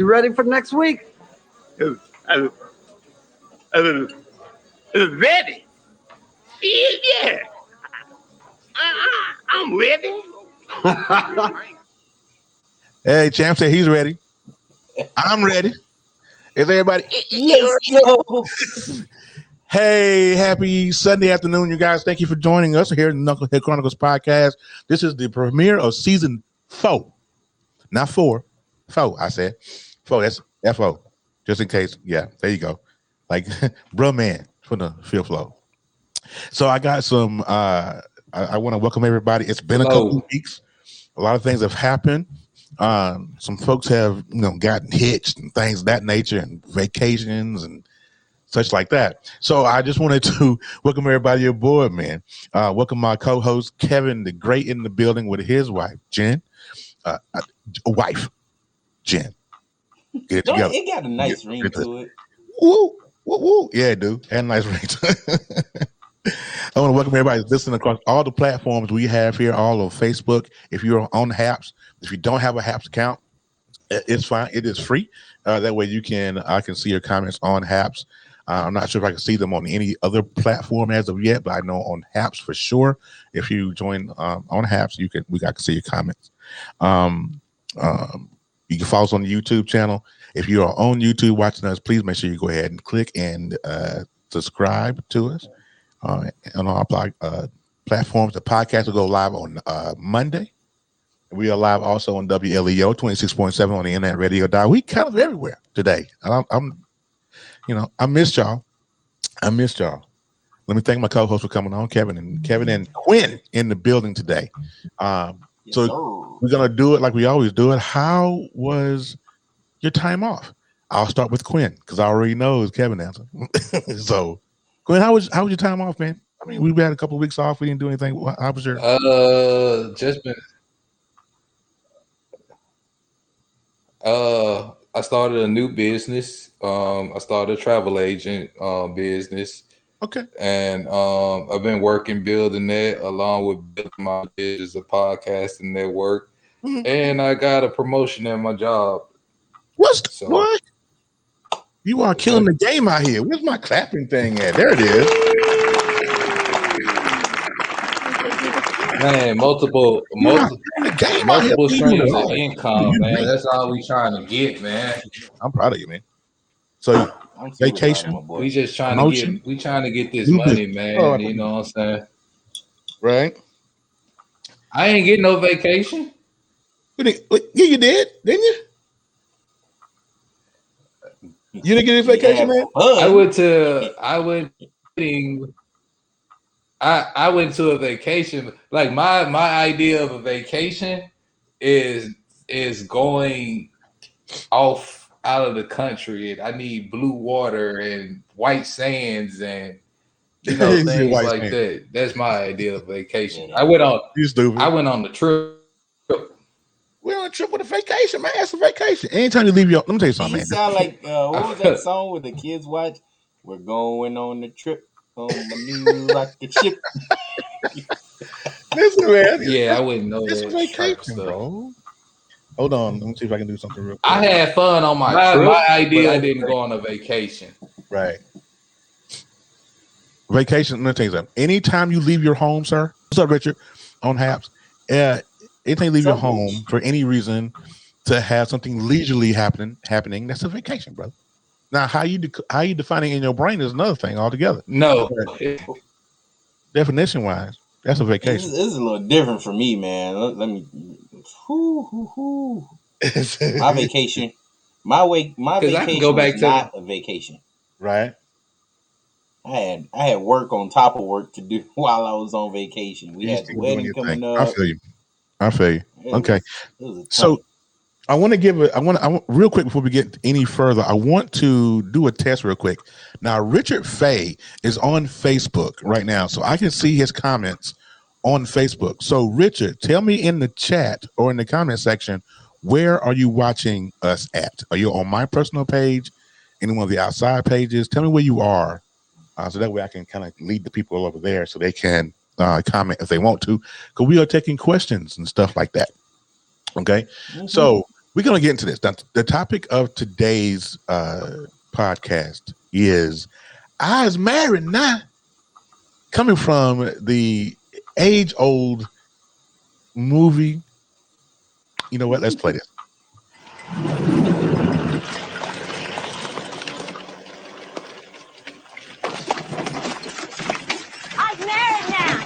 You ready for next week? I'm ready. Yeah. I'm ready. Hey, Champ said he's ready. I'm ready. Is everybody? Let's go. Hey, happy Sunday afternoon, you guys. Thank you for joining us here in the Knucklehead Chronicles podcast. This is the premiere of season 4. Not 4. 4, I said. 4, that's F-O. Just in case. Yeah, there you go. Like, bruh man for the fifth flow. So I got some, I want to welcome everybody. It's been a couple of weeks. A lot of things have happened. Some folks have, gotten hitched and things of that nature and vacations and such like that. So I just wanted to welcome everybody aboard, man. Welcome my co-host, Kevin the Great, in the building with his wife, Jen. Jen. Get it together. It got a nice ring to it. Woo, woo, woo. Yeah, dude. Had a nice ring to it. I want to welcome everybody listening across all the platforms we have here, all of Facebook. If you're on HAPS, if you don't have a HAPS account, it's fine. It is free. That way I can see your comments on HAPS. I'm not sure if I can see them on any other platform as of yet, but I know on HAPS for sure. If you join on HAPS, I can see your comments. You can follow us on the YouTube channel. If you are on YouTube watching us, please make sure you go ahead and click and subscribe to us on our platforms. The podcast will go live on Monday. We are live also on WLEO 26.7 on the internet radio dial. We kind of everywhere today. I missed y'all. Let me thank my co-host for coming on, Kevin and Quinn in the building today. So we're gonna do it like we always do it. How was your time off? I'll start with Quinn because I already know it's Kevin answer. So, Quinn, how was your time off, man? I mean, we've had a couple of weeks off. We didn't do anything. How was your? Just been. I started a new business. I started a travel agent business. Okay. And I've been building that along with building my business, a podcasting network. Mm-hmm. And I got a promotion at my job. What? You are killing the game out here. Where's my clapping thing at? There it is. Man, multiple streams of income, man. That's all we trying to get, man. I'm proud of you, man. So vacation. We just trying to get this money, man. You know what I'm saying? Right. I ain't getting no vacation. Yeah, you did, didn't you? You didn't get any vacation, man? I went to a vacation. Like my idea of a vacation is going off out of the country, and I need blue water and white sands and things like that. That's my idea of vacation. I went on the trip. We're on a trip with a vacation, man. That's a vacation. Anytime you leave let me tell you something, man. You sound like what was that song where the kids watch? We're going on the trip on my new rocket ship. Listen, man. Yeah, I wouldn't know it's that. It's vacation, bro. Hold on. Let me see if I can do something real quick. I had fun on my trip. My idea, I didn't go on a vacation. Right. Vacation, let me tell you something. Anytime you leave your home, sir. What's up, Richard? On HAPS. Anytime you leave your home for any reason to have something leisurely happening, that's a vacation, brother. Now, how you defining in your brain is another thing altogether. No. Definition-wise, that's a vacation. This is a little different for me, man. Let me... My vacation. My vacation was not a vacation. Right. I had work on top of work to do while I was on vacation. We had the wedding coming up. I feel you. Okay. So I want real quick before we get any further, I want to do a test real quick. Now, Richard Fay is on Facebook right now, so I can see his comments on Facebook. So, Richard, tell me in the chat or in the comment section, where are you watching us at? Are you on my personal page, any one of the outside pages? Tell me where you are, so that way I can kind of lead the people over there so they can comment if they want to, because we are taking questions and stuff like that. Okay. Mm-hmm. So we're gonna get into this. Now, the topic of today's podcast is "I's married now," coming from the age-old movie. You know what? Let's play this. I'm married now.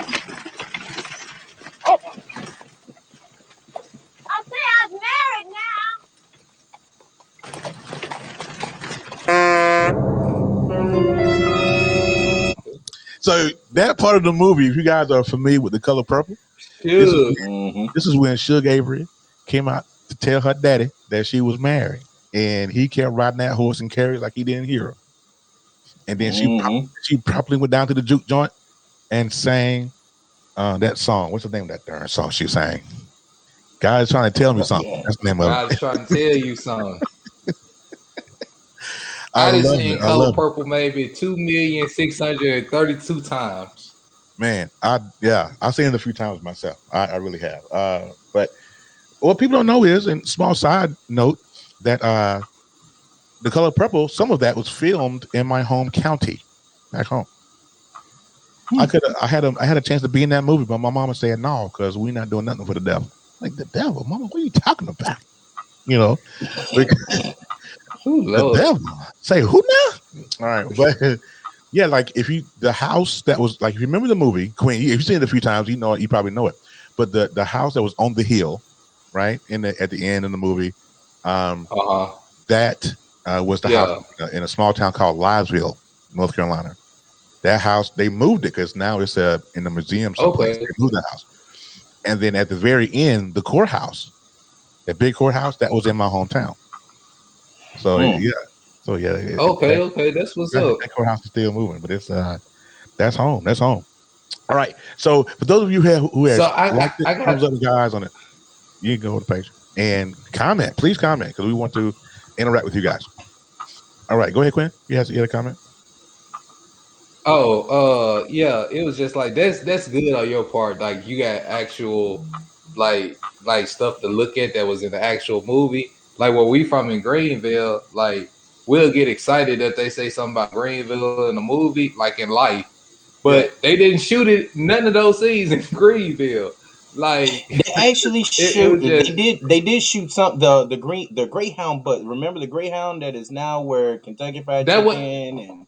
I say I'm married now. So that part of the movie, if you guys are familiar with The Color Purple, this is when Suge Avery came out to tell her daddy that she was married, and he kept riding that horse and carried like he didn't hear her. And then she promptly went down to the juke joint and sang that song. What's the name of that darn song she sang? God's trying to tell me something. Yeah. That's the name of it. God's trying to tell you something. I done seen Color Purple maybe 2,632,000 times. Man, I've seen it a few times myself. I really have. But what people don't know is, and small side note, that The Color Purple, some of that was filmed in my home county, back home. I had a chance to be in that movie, but my mama said no, because we're not doing nothing for the devil. Like, the devil, mama, what are you talking about? You know, the devil. Say who now? All right, but yeah, like the house that was like, if you remember the movie Queen, if you've seen it a few times, you probably know it. But the house that was on the hill, right at the end of the movie, that was the house in a small town called Livesville, North Carolina. That house, they moved it because now it's in the museum someplace. They moved that house. And then at the very end, the courthouse, that big courthouse, that was in my hometown. So yeah. Okay, that's what's up. That courthouse is still moving, but it's that's home. That's home. All right. So for those of you who have liked it, thumbs up, guys, on it, you can go to the page and comment. Please comment, because we want to interact with you guys. All right, go ahead, Quinn. You had a comment. Yeah, it was just like that's good on your part. Like, you got actual like stuff to look at that was in the actual movie. Like, where we from in Greenville, like, we'll get excited that they say something about Greenville in the movie, like in life, but they didn't shoot it. None of those scenes in Greenville. Like, they actually shoot. They did shoot some the Greyhound, but remember the Greyhound that is now where Kentucky Fried Chicken and.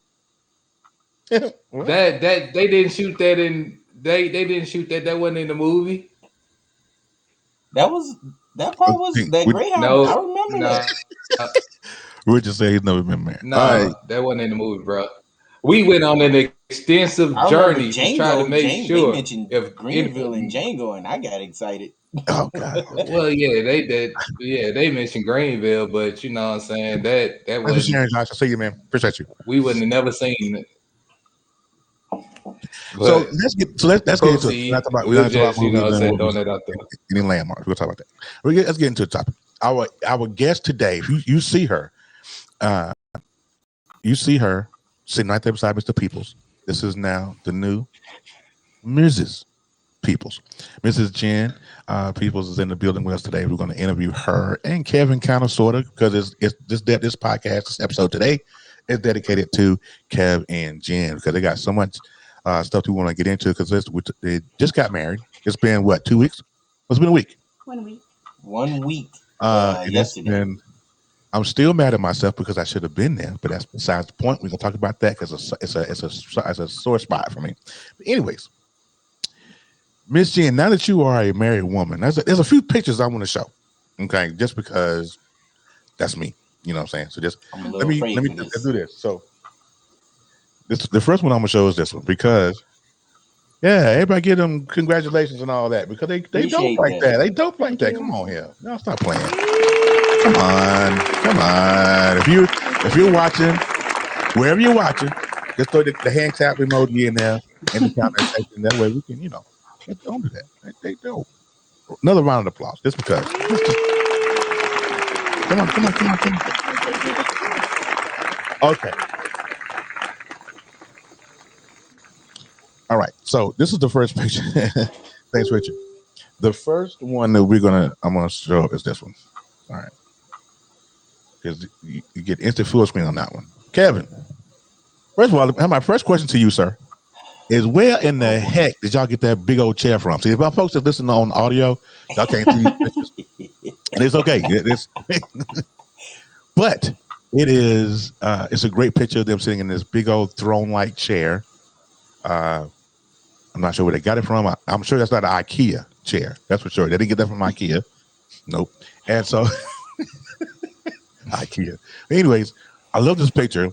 that they didn't shoot that in they didn't shoot that wasn't in the movie. That part was that Greyhound. No, I remember that. Richard said he's never been married. That wasn't in the movie, bro. We went on an extensive journey to try to make sure. They mentioned Greenville and Django, and I got excited. Oh God! Well, yeah, they did. Yeah, they mentioned Greenville, but you know what I'm saying, that was. Sharing, Josh. I see you, man. Appreciate you. We wouldn't have never seen it. So let's get into it. We're not talking about any landmarks. We'll talk about that. Let's get into the topic. Our guest today, you see her sitting right there beside Mr. Peoples. This is now the new Mrs. Peoples. Mrs. Jen Peoples is in the building with us today. We're going to interview her and Kevin, kind of, sort of, because this podcast, this episode today, is dedicated to Kev and Jen, because they got so much stuff we want to get into, because they just got married. It's been what, 2 weeks? It's been a week. 1 week. 1 week. Yesterday. I'm still mad at myself because I should have been there, but that's besides the point. We're gonna talk about that because it's a sore spot for me. But anyways, Miss Jen, now that you are a married woman, there's a few pictures I want to show. Okay, just because that's me. You know what I'm saying? So just let me let's do this. So the first one I'm gonna show is this one, because everybody give them congratulations and all that, because they don't like that. They don't like that. Come on here. No, stop playing. Come on. If you're watching, wherever you're watching, just throw the hand tap emoji in there in the comment section. That way we can, don't do that. They don't. Another round of applause, just because. Come on. Okay. All right. So this is the first picture. Thanks, Richard. The first one that I'm gonna show is this one. All right. because you get instant full screen on that one. Kevin, first of all, my first question to you, sir, is where in the heck did y'all get that big old chair from? See, if our folks are listening on audio, y'all can't see these pictures. And it's okay. But it is it's a great picture of them sitting in this big old throne-like chair. I'm not sure where they got it from. I'm sure that's not an IKEA chair. That's for sure. They didn't get that from IKEA. Nope. And so IKEA. Anyways, I love this picture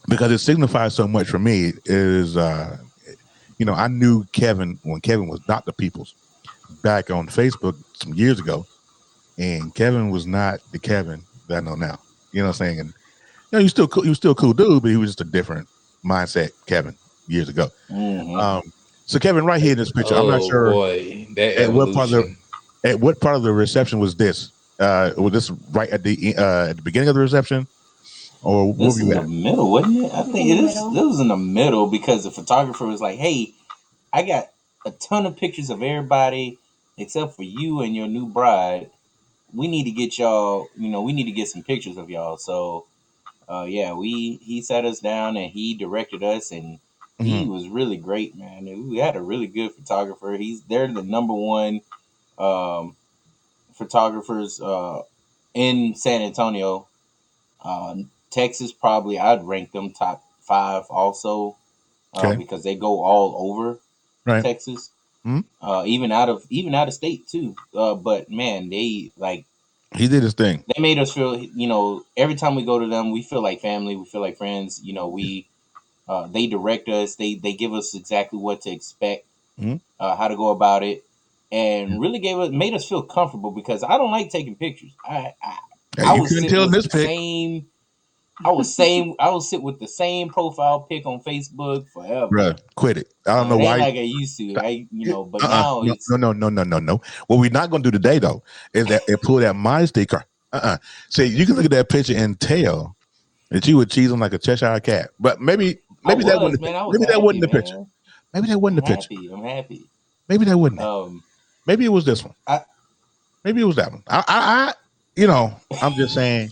because it signifies so much for me. Is I knew Kevin when Kevin was Dr. Peoples back on Facebook some years ago, and Kevin was not the Kevin that I know now. You know what I'm saying? And he's still cool. He was still a cool dude, but he was just a different mindset Kevin years ago. Mm-hmm. So Kevin, right here in this picture, I'm not sure at what part of the reception was this. Was this right at the beginning of the reception, or this in the middle, wasn't it? I think it was in the middle because the photographer was like, "Hey, I got a ton of pictures of everybody except for you and your new bride. We need to get y'all. We need to get some pictures of y'all." So, he sat us down and he directed us, and he was really great, man. We had a really good photographer. They're the number one photographers in San Antonio. Texas, probably I'd rank them top 5 also because they go all over Texas, even out of state too. But man, they he did his thing. They made us feel, every time we go to them, we feel like family. We feel like friends. They direct us. They give us exactly what to expect, how to go about it, and really made us feel comfortable because I don't like taking pictures. I couldn't tell this pic. I would sit with the same profile pic on Facebook forever. Bruh, quit it. I don't know why. Like I used to. But now it's no. What we're not gonna do today though is pull that modesty card. See, you can look at that picture and tell that you were cheesing like a Cheshire cat. But maybe that wasn't the picture. Maybe that wasn't the picture. I'm happy. Maybe that wasn't it. Maybe it was this one. Maybe it was that one. I'm just saying.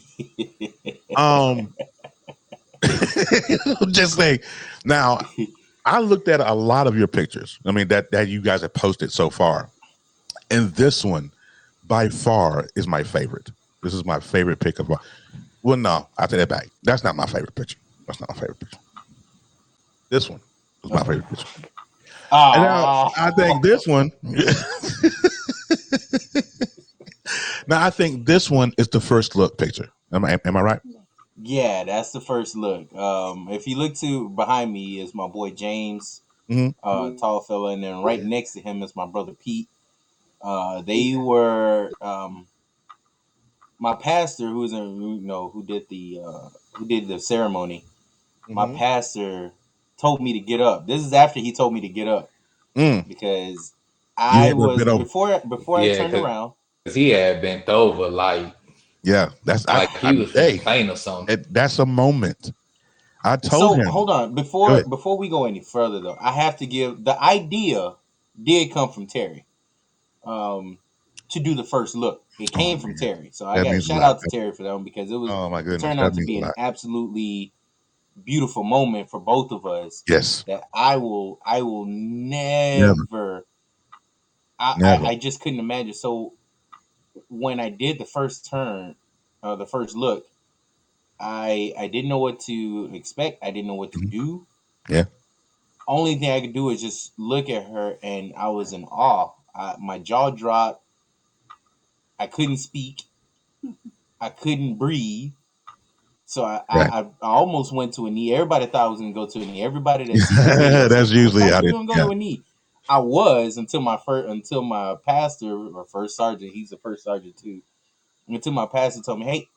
Just saying. Now, I looked at a lot of your pictures. I mean, that you guys have posted so far, and this one, by far, is my favorite. This is my favorite pick of all. Well, no, I take that back. That's not my favorite picture. That's not my favorite picture. This one was my favorite picture. And now, I think this one. Now, I think this one is the first look picture. Am I right? Yeah, that's the first look. If you look behind me is my boy James, tall fella, and then right next to him is my brother Pete. They were my pastor, who did the ceremony. My pastor told me to get up. This is after he told me to get up because I was before I turned around. Because he had bent over that's like he was faint or something. That's a moment. I told him. Hold on, before we go any further though, I have to give the idea did come from Terry. To do the first look, it came from Terry. So I got to shout out to Terry for that one because it was turned out to be an absolutely beautiful moment for both of us. Yes, that I will never. I just couldn't imagine. So when I did the first turn, the first look, I didn't know what to expect. I didn't know what to do. Yeah. Only thing I could do is just look at her, and I was in awe. My jaw dropped. I couldn't speak. I couldn't breathe. So I almost went to a knee. Everybody thought I was going to go to a knee. Everybody that sees the video, that's usually how they going to go to a knee. I was until my pastor or first sergeant. He's the first sergeant too. Until my pastor told me, "Hey,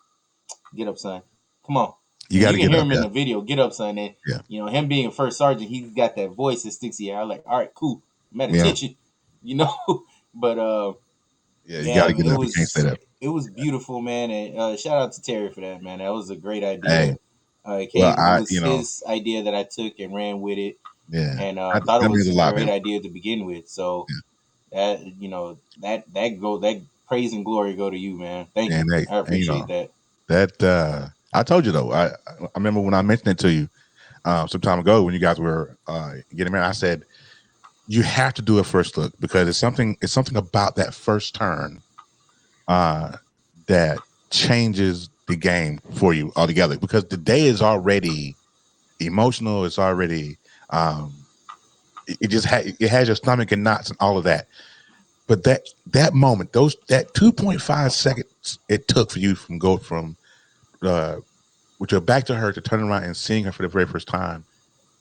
get up, son. Come on." You got to get hear up, him in the video. Get up, son. And him being a first sergeant, he's got that voice that sticks in your ear. I'm like, all right, cool. I'm at attention. But you got to get up. You can't say that. It was beautiful, man, and shout out to Terry for that, man. That was a great idea. Hey, it was his idea that I took and ran with it. Yeah, and I thought it was a great idea to begin with. So that praise and glory go to you, man. Thank you. I appreciate that. That I told you though. I remember when I mentioned it to you some time ago when you guys were getting married. I said you have to do a first look because it's something about that first turn that changes the game for you altogether. Because the day is already emotional. It's already it has your stomach and knots and all of that. But that moment, that 2.5 seconds it took for you from with your back to her to turn around and seeing her for the very first time,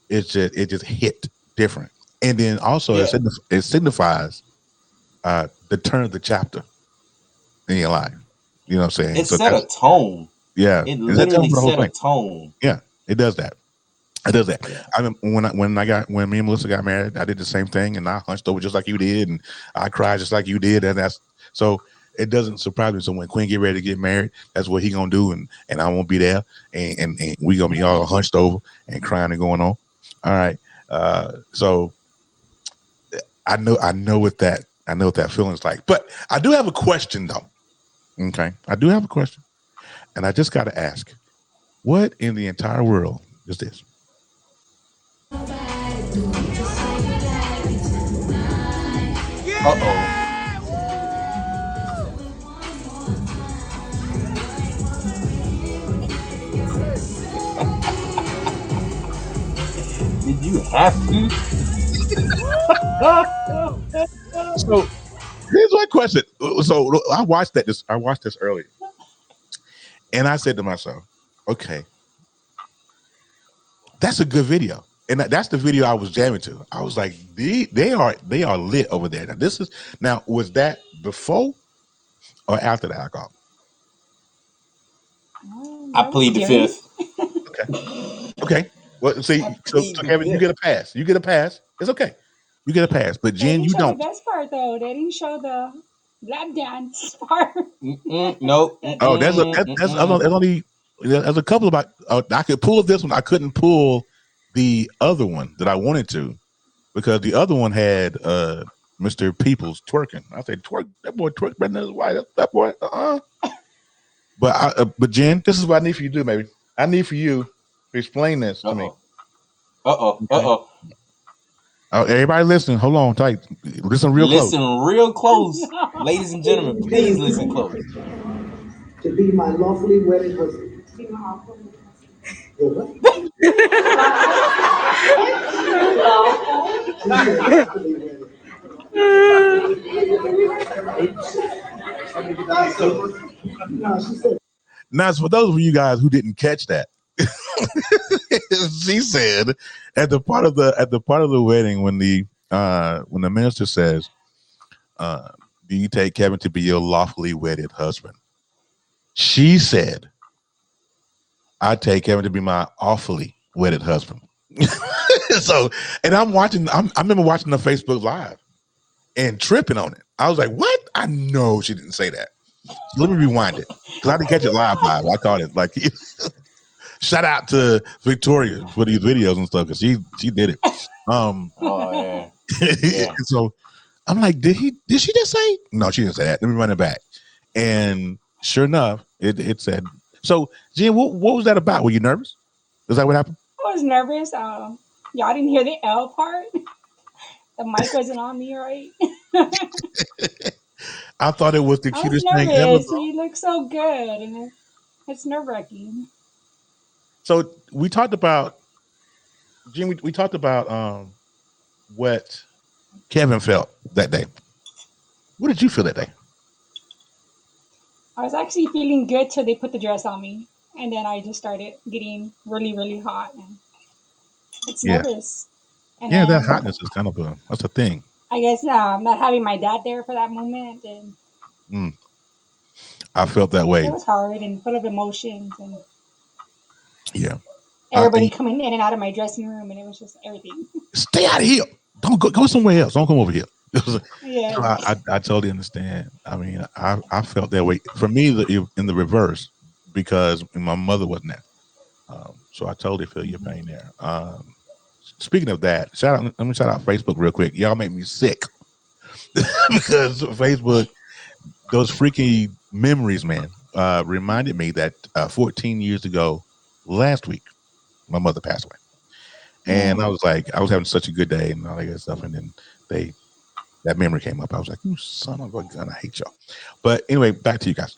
it just hit different. And then also it signifies the turn of the chapter in your life. You know what I'm saying? It set a tone. Yeah, it literally set a tone. Yeah, it does that. It does that. Yeah. I mean, when me and Melissa got married, I did the same thing, and I hunched over just like you did, and I cried just like you did, and that's so. It doesn't surprise me. So when Quinn get ready to get married, that's what he gonna do, and I won't be there, and we gonna be all hunched over and crying and going on. All right. So I know what that feeling's like. But I do have a question though. Okay, I do have a question, and I just got to ask, what in the entire world is this? Uh-oh. Did you have to? So here's my question. So I watched this earlier, and I said to myself, okay, that's a good video. And that's the video I was jamming to. I was like, they are lit over there. Now was that before or after the alcohol? I plead the fifth. Okay. Well, see, so Kevin, you get a pass. You get a pass. It's okay. You get a pass. But Jen, you don't. The best part though, they didn't show the lap dance part. Nope. Oh, there's a couple about. I could pull this one. I couldn't pull the other one that I wanted to because the other one had Mr. Peoples twerking. I said, twerk, that boy twerk better than his wife. That boy, But Jen, this is what I need for you to do, baby. I need for you to explain this to me. Oh, everybody listening, hold on tight. Listen real close. Ladies and gentlemen, please listen close. To be my lawfully wedded husband. Now, for those of you guys who didn't catch that, she said at the part of the wedding when the minister says, "Do you take Kevin to be your lawfully wedded husband?" She said, "I take Kevin to be my awfully wedded husband." So, and I remember watching the Facebook Live and tripping on it. I was like, "What?" I know she didn't say that. So let me rewind it because I didn't catch it live. I caught it like. Shout out to Victoria for these videos and stuff because she did it. Yeah. So I'm like, did she just say? No, she didn't say that. Let me run it back. And sure enough, it said. So Jen, what was that about? Were you nervous? Is that what happened? I was nervous. Y'all didn't hear the L part. The mic wasn't on me, right? I thought it was the I cutest was thing ever. You look so good, and it's nerve-wracking. So we talked about, Jen, we talked about what Kevin felt that day. What did you feel that day? I was actually feeling good till they put the dress on me, and then I just started getting really, really hot. And it's nervous. And yeah, that hotness is kind of that's a thing. I guess not having my dad there for that moment, and I felt that way. It was hard and full of emotions, and yeah, everybody coming in and out of my dressing room, and it was just everything. Stay out of here! Don't go somewhere else. Don't come over here. Yeah, so I totally understand. I mean, I felt that way. For me, in the reverse, because my mother wasn't there, so I totally feel your pain there. Speaking of that, let me shout out Facebook real quick. Y'all make me sick because Facebook, those freaky memories, man, reminded me that 14 years ago, last week, my mother passed away. And I was like, I was having such a good day and all that good stuff. And then that memory came up. I was like, you son of a gun, I hate y'all. But anyway, back to you guys.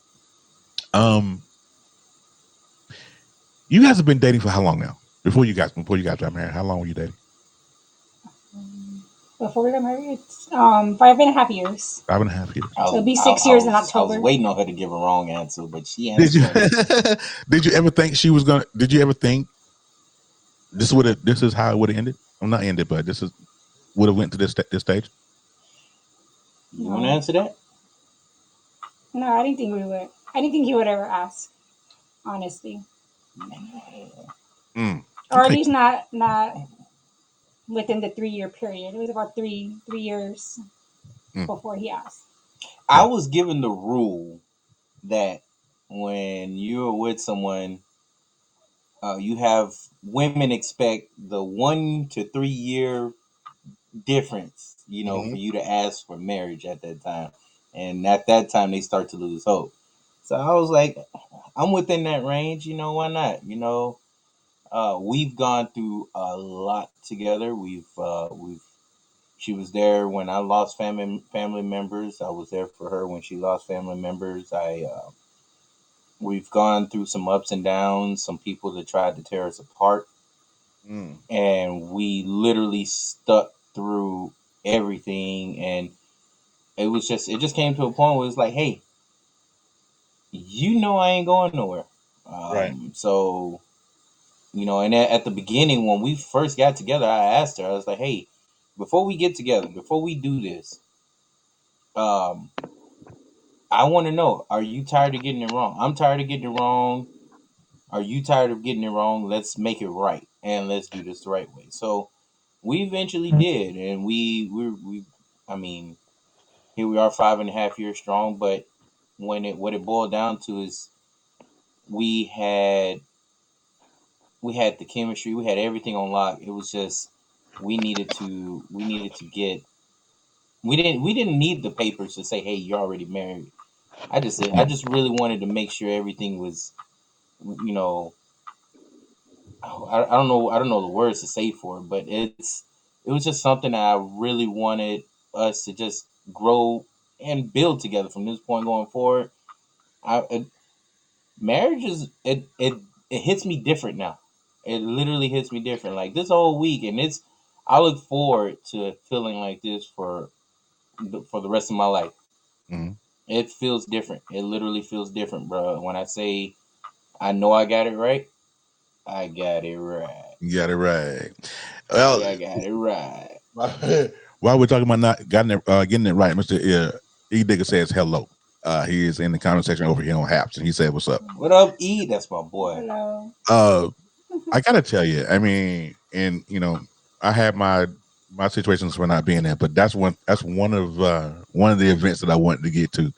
You guys have been dating for how long now? Before you guys got married, how long were you dating? Before we got married, it's 5.5 years. 5.5 years. So it'll be 6 years in I October. was waiting on her to give a wrong answer, but she Did you answered. did you ever think she was gonna? Did you ever think this is how it would have ended? I'm not ended, but this would have went to this stage. You want to answer that? No, I didn't think we would. I didn't think he would ever ask. Honestly, or at least not within the 3-year period. It was about three years before he asked. I was given the rule that when you're with someone, you have women expect the 1 to 3 year difference, for you to ask for marriage at that time. And at that time, they start to lose hope. So I was like, I'm within that range. Why not? We've gone through a lot together. She was there when I lost family members. I was there for her when she lost family members. We've gone through some ups and downs, some people that tried to tear us apart, and we literally stuck through everything. And it just came to a point where it's like, hey, I ain't going nowhere. Right. So, and at the beginning when we first got together, I asked her, I was like, hey, before we get together, before we do this, I want to know, are you tired of getting it wrong? I'm tired of getting it wrong. Are you tired of getting it wrong? Let's make it right, and let's do this the right way. So we eventually did, and I mean, here we are, 5.5 years strong. But what it boiled down to is we had the chemistry, we had everything on lock. It was just we needed to get. We didn't need the papers to say, hey, you're already married. I just really wanted to make sure everything was, you know, I don't know the words to say for it, but it was just something that I really wanted us to just grow and build together from this point going forward. Marriage it hits me different now. It literally hits me different. Like this whole week, and I look forward to feeling like this for the rest of my life. It feels different. It literally feels different, bro. When I say I know I got it right, I got it right. You got it right. Well, I got it right. while we're talking about not getting it right, Mr. E. Digger says hello. He is in the comment section over here on Haps, and he said, "What's up?" What up, E? That's my boy. Hello. I gotta tell you, I mean, and I had my situations for not being there, but that's one of the events that I wanted to get to,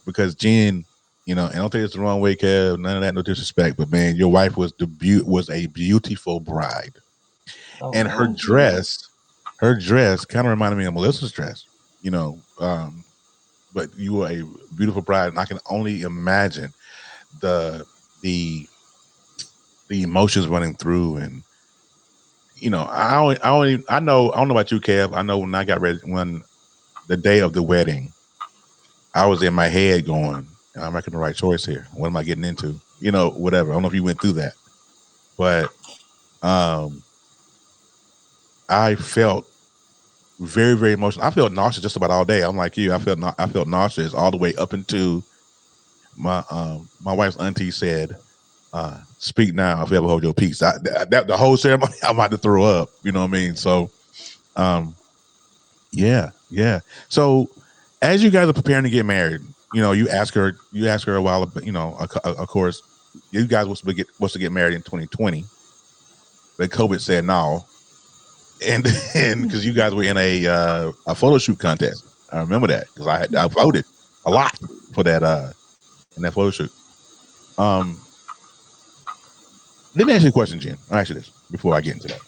because Jen, and I don't think it's the wrong way, Kev. None of that, no disrespect, but man, your wife was a beautiful bride, and her dress kind of reminded me of Melissa's dress, but you were a beautiful bride, and I can only imagine the emotions running through. And I don't know about you, Kev. I know when I got ready, when the day of the wedding, I was in my head going, I'm making the right choice here. What am I getting into? Whatever. I don't know if you went through that, but I felt very, very emotional. I felt nauseous just about all day. I'm like you. I felt nauseous all the way up into my wife's auntie said, "Speak now, if you ever hold your peace." The whole ceremony, I'm about to throw up. You know what I mean? So, yeah. So, as you guys are preparing to get married, you ask her a while, of course, you guys were supposed to get married in 2020, but COVID said no, and because you guys were in a photo shoot contest. I remember that because I voted a lot for that in that photo shoot. Let me ask you a question, Jen. I'll ask you this before I get into that.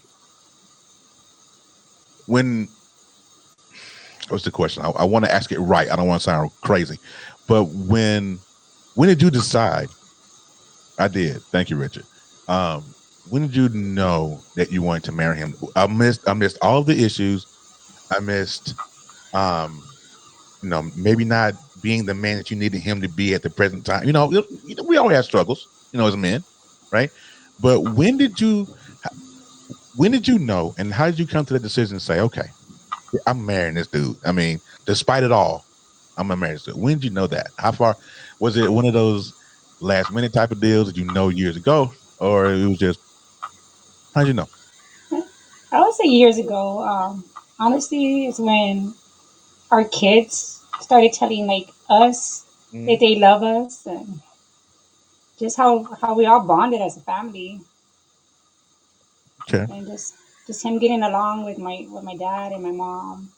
What's the question? I want to ask it right. I don't want to sound crazy, but when when did you decide? I did. Thank you, Richard. When did you know that you wanted to marry him? I missed all of the issues. I missed, um, maybe not being the man that you needed him to be at the present time. We all have struggles, as men, right? But when did you know, and how did you come to the decision to say, okay, I'm marrying this dude? I mean, despite it all, I'm gonna marry this dude. When did you know that? How far was it? One of those last minute type of deals that years ago, or it was just how'd you know? I would say years ago. Honestly, it's when our kids started telling like us that Mm, they love us, and just how we all bonded as a family, okay, and just him getting along with my dad and my mom,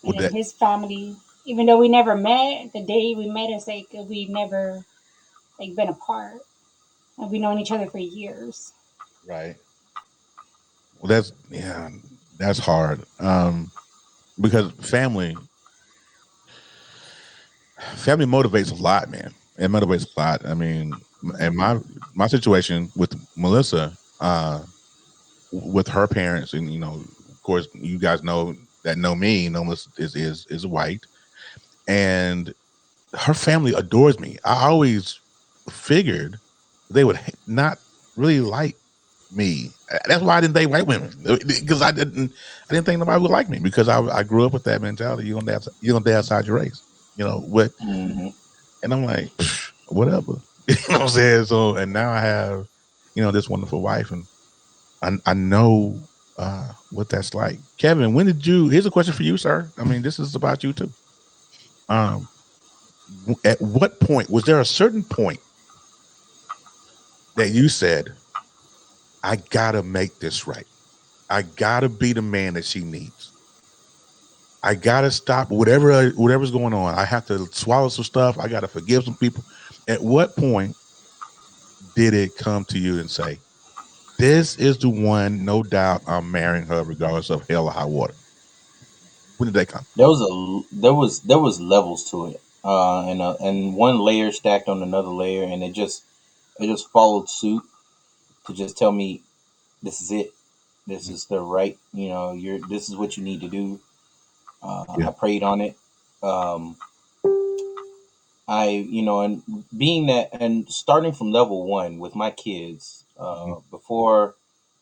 and well then that his family. Even though we never met, the day we met is like we never like been apart, and we known each other for years. right. Well, that's hard. Because family motivates a lot, man. It motivates a lot. I mean, and my situation with Melissa, with her parents, and of course, you guys know me. Melissa is white, and her family adores me. I always figured they would not really like me. That's why I didn't date white women, because I didn't think nobody would like me, because I grew up with that mentality. You don't dance outside your race. What? Hmm. And I'm like, whatever. You know what I'm saying? So, and now I have, this wonderful wife, and I know what that's like. Kevin, here's a question for you, sir. I mean, this is about you too. Um, at what point was there a certain point that you said, I gotta make this right? I gotta be the man that she needs. I gotta stop whatever's going on. I have to swallow some stuff. I gotta forgive some people. At what point did it come to you and say, this is the one, no doubt, I'm marrying her regardless of hell or high water? When did that come? There was levels to it, and one layer stacked on another layer, and it just followed suit to just tell me this is it. This is the right. This is what you need to do. Yeah. I prayed on it. Um, and being that, and starting from level one with my kids, Mhm.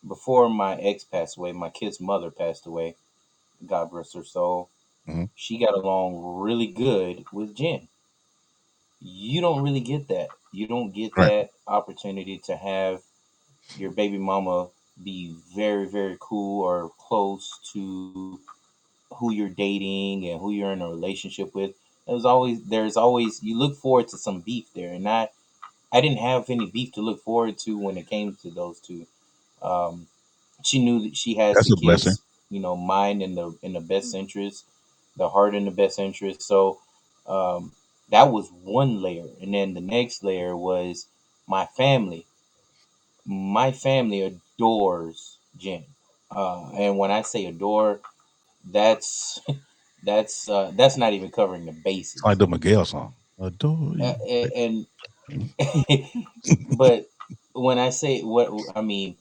before my ex passed away, my kid's mother passed away. God rest her soul. Mhm. She got along really good with Jen. You don't really get that. You don't get Right. that opportunity to have your baby mama be very, very cool or close to who you're dating and who you're in a relationship with. There's always you look forward to some beef there, and I didn't have any beef to look forward to when it came to those two. Um, she knew that she has That's the a blessing. kids, mind in the best interest, the heart in the best interest. So um, that was one layer, and then the next layer was my family. My family adores Jen, and when I say adore, that's that's not even covering the It's like bases. the Miguel song. Adore you. And but when I say what I mean,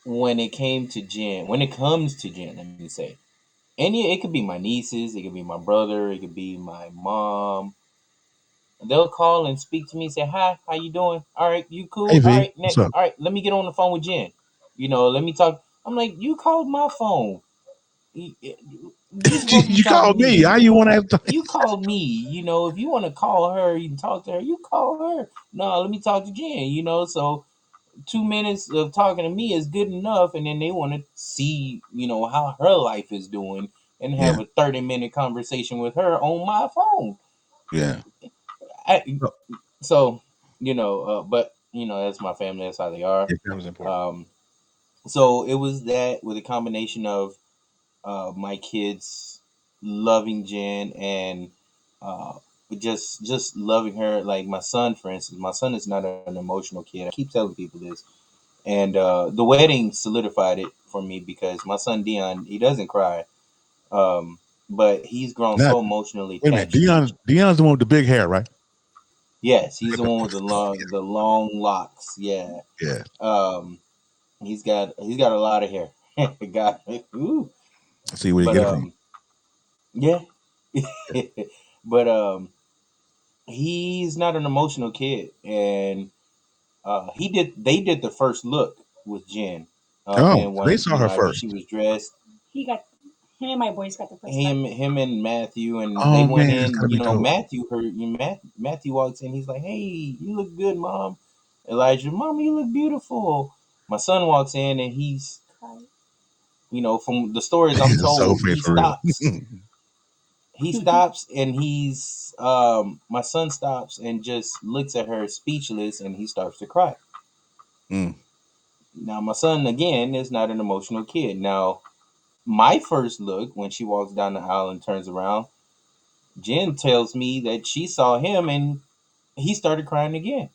when it comes to Jen, let me say, it could be my nieces, it could be my brother, it could be my mom. They'll call and speak to me, say hi, how you doing? All right, you Hey cool? All V, right, what's next, up? all right, let me get on the phone with Jen. Let me talk. I'm like, you called my phone. You supposed to be You talking to called me. me. How you want to have to? You called me. If you want to call her, you can talk to her. You call her. No, let me talk to Jen. So 2 minutes of talking to me is good enough, and then they want to see how her life is doing and have Yeah. a 30-minute conversation with her on my phone. Yeah. I, Oh, so but that's my family. That's how they are. yeah, that was important. Um, so it was that with a combination of my kids loving Jen and uh, just loving her. Like my son, for instance, my son is not an emotional kid. I keep telling people this, and the wedding solidified it for me because my son Dion, he doesn't cry. Um, but he's grown Now, so emotionally wait a minute. attached to each. Dion's the one with the big hair, right? Yes, he's the one with the long locks. Yeah. Yeah. He's got a lot of hair. God, ooh. I see where you But get it from. yeah. But he's not an emotional kid, and they did the first look with Jen. Oh, And so they when saw her after she first. was dressed, He got him and my boys got the first time. him and Matthew, and they Oh went man, it's in. gotta be dope. Matthew walks in. He's like, "Hey, you look good, Mom." Elijah, "Mom, you look beautiful." My son walks in, and he's, Cried. from the stories I'm He's a soul told, face for real. he stops, and my son stops and just looks at her speechless, and he starts to cry. Mm. Now, my son, again, is not an emotional kid. Now, my first look, when she walks down the aisle and turns around, Jen tells me that she saw him and he started crying again.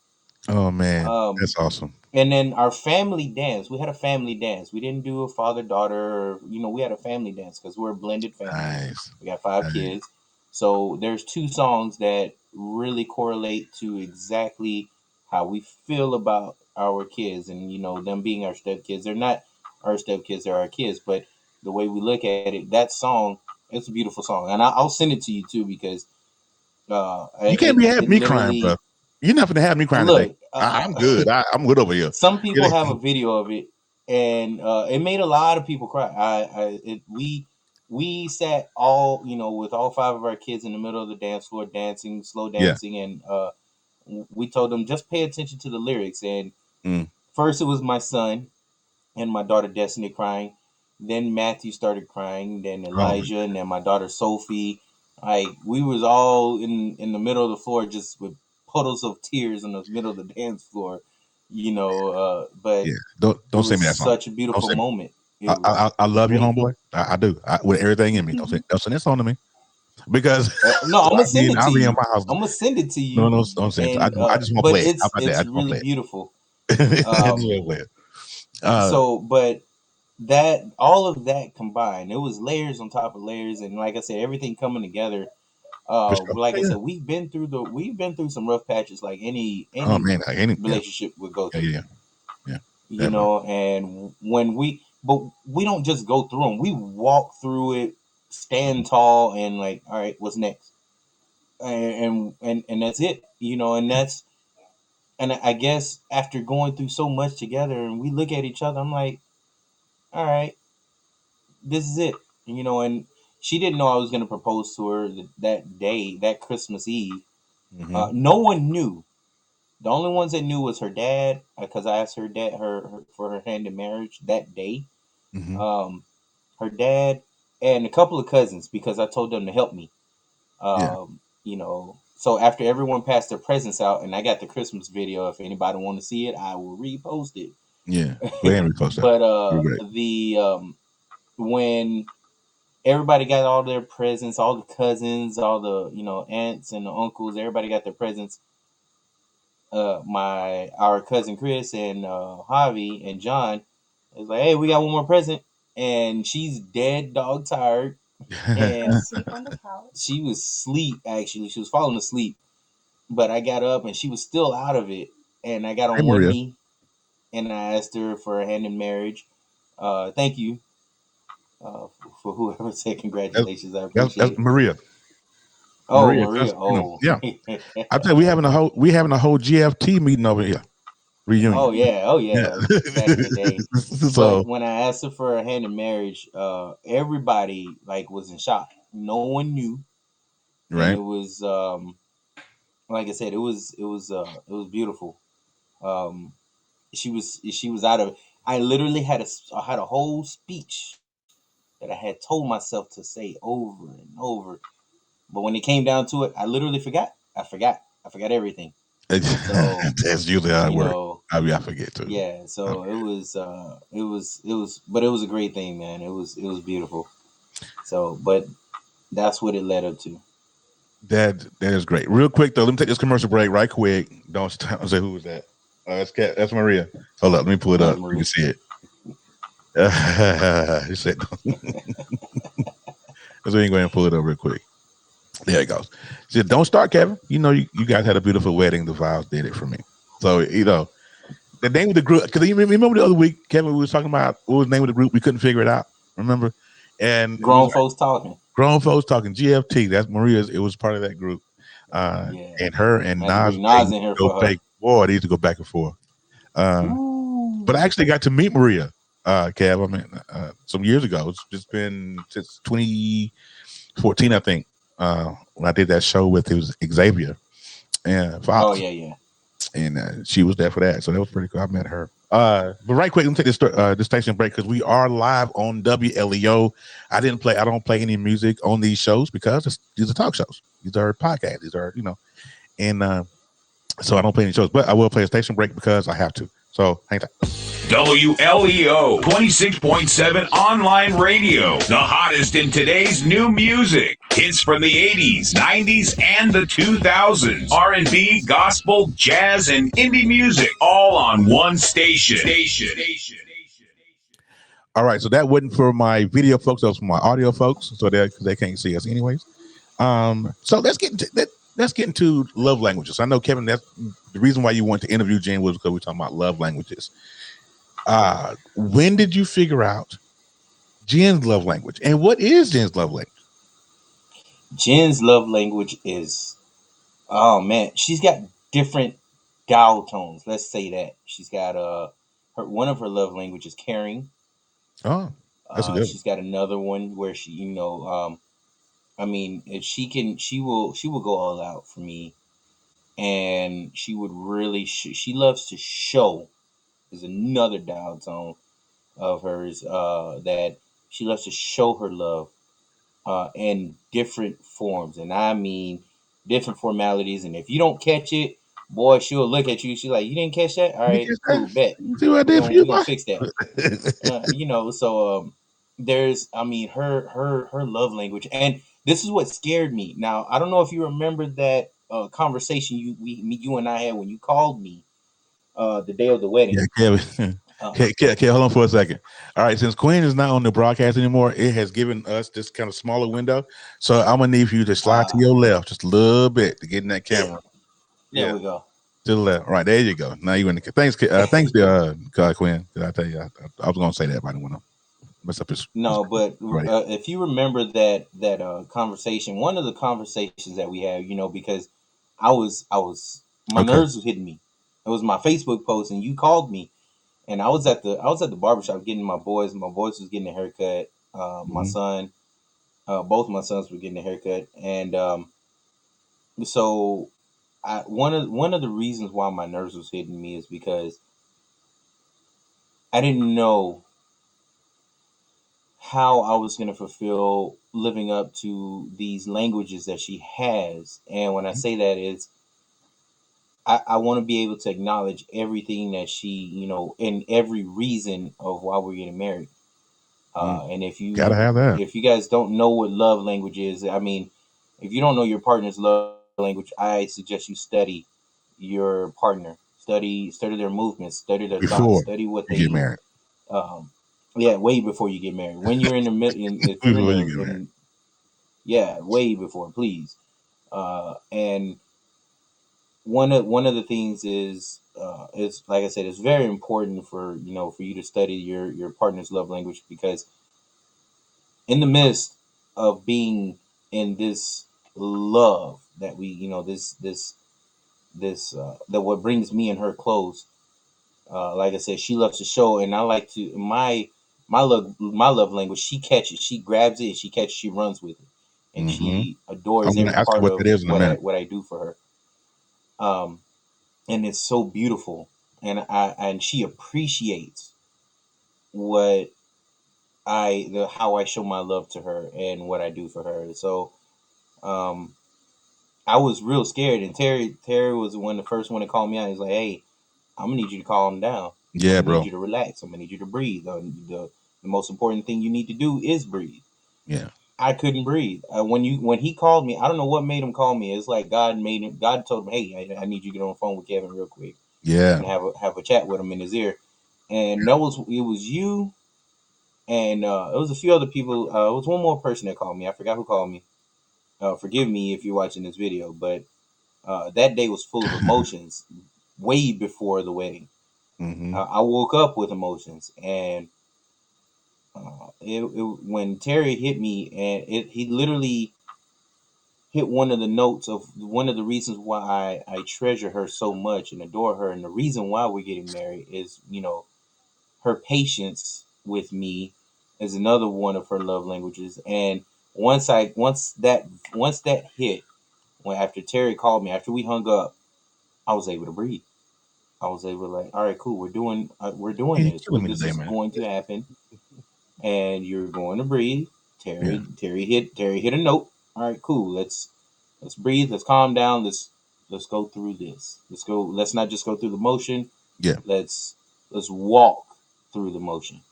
Oh man, Um, that's awesome. and then our family dance. We had a family dance. We didn't do a father daughter. We had a family dance because we're a blended family. Nice. We got 5 Nice. kids. So there's 2 songs that really correlate to exactly how we feel about our kids, and them being our stepkids. They're not our stepkids; they're our kids. But the way we look at it, that song, it's a beautiful song, and I'll send it to you too because You can't be having it me crying, bro. literally You're not gonna have me crying today. look. I'm good. I'm good over here. Some It people have a ain't- video of it, and it made a lot of people cry. We sat all with all 5 of our kids in the middle of the dance floor, dancing, slow yeah. dancing, and we told them just pay attention to the lyrics. And Mm. first, it was my son and my daughter Destiny crying. Then Matthew started crying. Then Oh, Elijah, and then my daughter Sophie. We was all in the middle of the floor, just with puddles of tears in the middle of the dance floor. But yeah. it Don't send was me that song. such a Don't beautiful send me. moment. It I was love you, great. homeboy. I do. With everything in me. Don't send that song to me because No, I'm gonna send it I'll to be in you. my house. I'm gonna send it to No, you, no, don't send it. and I just want to but play it. How about that? I it's just want to really play beautiful. it. I just Um, want to play it. Uh, but that all of that combined, it was layers on top of layers, and like I said, everything coming together. for sure. Like I Yeah. said, we've been through some rough patches, like Oh any man, yeah, relationship would go yeah, through. yeah, yeah, definitely. And but we don't just go through them. We walk through it, stand tall, and like, all right, what's next? And that's it. And I guess after going through so much together, and we look at each other, I'm like, all right, this is it. And she didn't know I was going to propose to her that day, that Christmas Eve. Mm-hmm. No one knew. The only ones that knew was her dad, because I asked her for her hand in marriage that day. Mm-hmm. Um, her dad and a couple of cousins, because I told them to help me. Yeah, So after everyone passed their presents out, and I got the Christmas video. If anybody want to see it, I will repost yeah. Go it. ahead and repost that. But You're great. the when everybody got all their presents, all the cousins, all the aunts and the uncles, everybody got their presents. Our cousin Chris and Javi and John was like, "Hey, we got one more present," and she's dead dog tired, and Sleep on the couch. she was asleep. Actually, she was falling asleep, but I got up and she was still out of it, and I got Hey on one Maria, knee and I asked her for a hand in marriage. Thank you for whoever said that's, congratulations. I that's appreciate it. Maria. Oh, Maria, Maria. Oh, yeah. I tell you, we having a whole GFT meeting over here reunion. oh yeah, oh Yeah. yeah. Back in the day. So But when I asked her for a hand in marriage, everybody like was in shock. No one knew, and right. it was like I said, it was beautiful. Um, she was out of. I literally I had a whole speech that I had told myself to say over and over, but when it came down to it, I literally forgot. I forgot everything. So That's usually how it you works. know, I forget too. yeah. So it was, but it was a great thing, man. It was beautiful. So, but that's what it led up to. That is great. Real quick though, let me take this commercial break right quick. Don't say who was that. That's Maria. Hold up, let me pull it That was up. You Marie. can see it. You said So we can go ahead and pull it up real quick. There it goes. She said, "Don't start, Kevin. You know you guys had a beautiful wedding. The vows did it for me." So the name of the group. Because you remember the other week, Kevin, we was talking about what was the name of the group. We couldn't figure it out. Remember? And it was Grown like, folks talking. grown folks talking. GFT. That's Maria's. It was part of that group. Yeah. And her and I had to Nas, bring Nas in here go for her. fake. Boy, they used to go back and forth. But I actually got to meet Maria, Kev. I mean, some years ago. It's just been since 2014, I think. When I did that show with it was Xavier and Fox. Oh yeah. And she was there for that, so that was pretty cool. I met her. But right quick, let me take this station break because we are live on WLEO. I don't play any music on these shows because these are talk shows. These are podcasts. These are and so I don't play any shows, but I will play a station break because I have to. So hang tight. WLEO 26.7 online radio. The hottest in today's new music. Hits from the 80s, 90s, and the 2000s. R&B, gospel, jazz, and indie music. All on one station. All right, so that wasn't for my video folks. That was for my audio folks, so they can't see us anyways. So let's get into love languages. I know, Kevin, that's the reason why you wanted to interview Jen was because we're talking about love languages. When did you figure out Jen's love language, and what is Jen's love language? Jen's love language is, oh man, she's got different dial tones. Let's say that she's got one of her love languages caring. Oh, that's a good. She's got another one where she, I mean, if she will go all out for me, and she would really. She loves to show. Is another dial tone of hers that she loves to show her love in different forms, and I mean different formalities. And if you don't catch it, boy, she'll look at you. She's like, "You didn't catch that? All right, cool, bet. See what I did for you, We're gonna fix that." So there's, I mean, her love language, and this is what scared me. Now, I don't know if you remember that conversation you and I had when you called me the day of the wedding. Yeah, Kevin. Okay, hold on for a second. All right, since Queen is not on the broadcast anymore, it has given us this kind of smaller window. So I'm gonna need for you to slide to your left just a little bit to get in that camera. There we go. To the left. All right, there you go. Now you in the thanks, Quinn. Did I tell you? I was gonna say that, but I didn't want to mess up his. No, but if you remember that conversation, one of the conversations that we had, because I was my nerves was hitting me. It was my Facebook post, and you called me, and I was at the barbershop getting my boys was getting a haircut. My son, both my sons were getting a haircut, and so one of the reasons why my nerves was hitting me is because I didn't know how I was going to fulfill living up to these languages that she has. And when I say that, is I want to be able to acknowledge everything that she, and every reason of why we're getting married. And if you gotta have that, if you guys don't know what love language is, I mean, if you don't know your partner's love language, I suggest you study your partner, study their movements, study their thoughts, study what they get married. Yeah, way before you get married. When you're in the middle, if you're way before, please. And one of the things is like I said, it's very important for you to study your partner's love language, because in the midst of being in this love that we, this that what brings me and her close. Like I said, she loves to show, and I like to my love language. She catches, she grabs it, she catches, she runs with it, and she adores every part of what I do for her. And it's so beautiful, and she appreciates what how I show my love to her and what I do for her. So, I was real scared, and Terry was the first one to call me out. He's like, "Hey, I'm gonna need you to calm down. Yeah, I'm gonna bro. need you to relax. I'm gonna need you to breathe. The most important thing you need to do is breathe." Yeah. I couldn't breathe. When he called me, I don't know what made him call me. It's like God told him, "Hey, I need you to get on the phone with Kevin real quick." Yeah. And have a chat with him in his ear. And it was you, And it was a few other people. It was one more person that called me. I forgot who called me. Forgive me if you're watching this video, but that day was full of emotions. Way before the wedding, Mm-hmm. I woke up with emotions, and when Terry hit me, and he literally hit one of the notes of one of the reasons why I treasure her so much and adore her, and the reason why we're getting married is, her patience with me is another one of her love languages. And once that hit, when after Terry called me, after we hung up, I was able to breathe. I was able to, like, all right, cool, we're doing You're this. killing me This today, is man. going to happen, and you're going to breathe. Yeah, Terry hit a note. All right, cool. Let's breathe. Let's calm down. Let's go through this. Let's go. Let's not just go through the motion. yeah, Let's walk through the motion.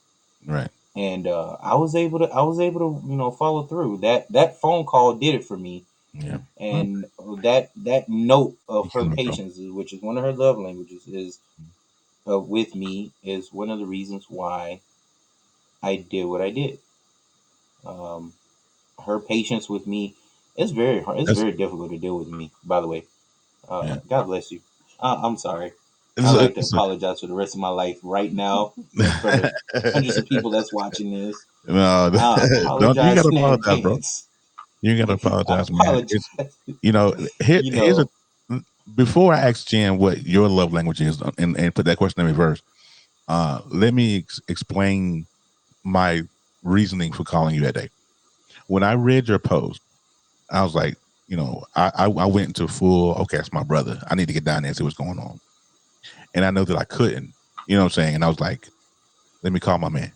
right. And I was able to follow through. That phone call did it for me. Yeah. Well, And that note you're of her killing me, bro. patience, which is one of her love languages, is with me, is one of the reasons why I did what I did. Um, her patience with me is very hard. It's That's very difficult to deal with me. By the way, yeah. God bless you. I'm sorry. It's, I a- like to it's a- apologize for the rest of my life right now in front of hundreds of people that's watching this. no, I don't you apologize gotta in apologize, bro. advance. You gotta I apologize, man. apologize. It's here, You here's a know, before I ask Jen what your love language is and put that question in reverse. Let me explain my reasoning for calling you that day. When I read your post, I was like, I went into full, okay, it's my brother. I need to get down there and see what's going on. And I know that I couldn't, you know what I'm saying? And I was like, let me call my man.